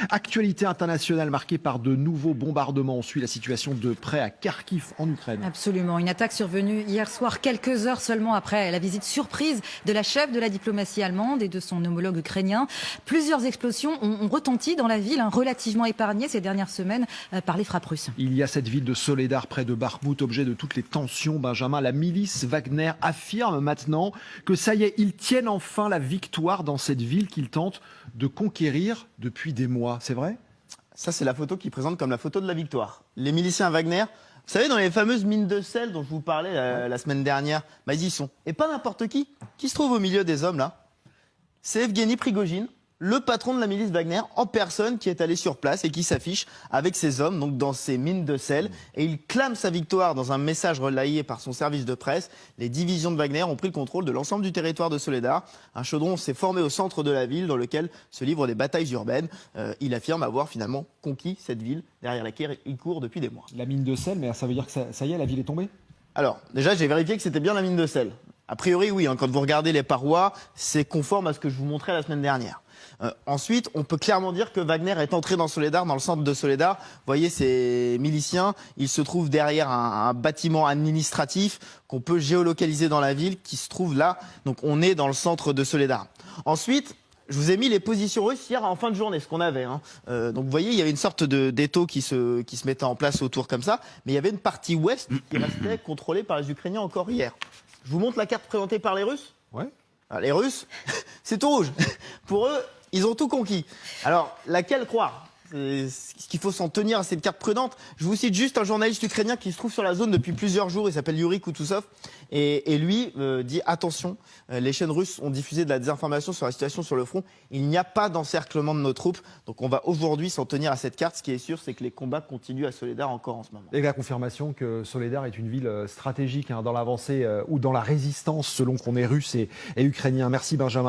Actualité internationale marquée par de nouveaux bombardements. On suit la situation de près à Kharkiv en Ukraine. Absolument. Une attaque survenue hier soir, quelques heures seulement après la visite surprise de la chef de la diplomatie allemande et de son homologue ukrainien. Plusieurs explosions ont retenti dans la ville, relativement épargnée ces dernières semaines par les frappes russes. Il y a cette ville de Soledar près de Bakhmout, objet de toutes les tensions. Benjamin, la milice Wagner affirme maintenant que ça y est, ils tiennent enfin la victoire dans cette ville qu'ils tentent de conquérir depuis des mois. C'est vrai ? Ça, c'est la photo qu'ils présentent comme la photo de la victoire. Les miliciens Wagner, vous savez, dans les fameuses mines de sel dont je vous parlais la semaine dernière, bah, ils y sont. Et pas n'importe qui se trouve au milieu des hommes là. C'est Evgeny Prigojine, le patron de la milice Wagner, en personne, qui est allé sur place et qui s'affiche avec ses hommes, donc dans ces mines de sel. Et il clame sa victoire dans un message relayé par son service de presse. Les divisions de Wagner ont pris le contrôle de l'ensemble du territoire de Soledar. Un chaudron s'est formé au centre de la ville, dans lequel se livrent des batailles urbaines. Il affirme avoir finalement conquis cette ville, derrière laquelle il court depuis des mois. La mine de sel, mais ça veut dire que ça y est, la ville est tombée ? Alors, déjà, j'ai vérifié que c'était bien la mine de sel. A priori, oui, quand vous regardez les parois, c'est conforme à ce que je vous montrais la semaine dernière. Ensuite, on peut clairement dire que Wagner est entré dans Soledar, dans le centre de Soledar. Vous voyez, ces miliciens, ils se trouvent derrière un bâtiment administratif qu'on peut géolocaliser dans la ville, qui se trouve là. Donc, on est dans le centre de Soledar. Ensuite, je vous ai mis les positions russes hier en fin de journée, ce qu'on avait. Donc vous voyez, il y avait une sorte d'étau qui se mettait en place autour comme ça, mais il y avait une partie ouest qui restait contrôlée par les Ukrainiens encore hier. Je vous montre la carte présentée par les Russes. Ouais. Les Russes, c'est tout rouge. Pour eux, ils ont tout conquis. Alors, laquelle croire ? Est-ce qu'il faut s'en tenir à cette carte prudente ? Je vous cite juste un journaliste ukrainien qui se trouve sur la zone depuis plusieurs jours. Il s'appelle Yuri Koutousov. Et lui dit attention, les chaînes russes ont diffusé de la désinformation sur la situation sur le front. Il n'y a pas d'encerclement de nos troupes. Donc on va aujourd'hui s'en tenir à cette carte. Ce qui est sûr, c'est que les combats continuent à Soledar encore en ce moment. Et la confirmation que Soledar est une ville stratégique dans l'avancée ou dans la résistance, selon qu'on est russe et ukrainien. Merci Benjamin.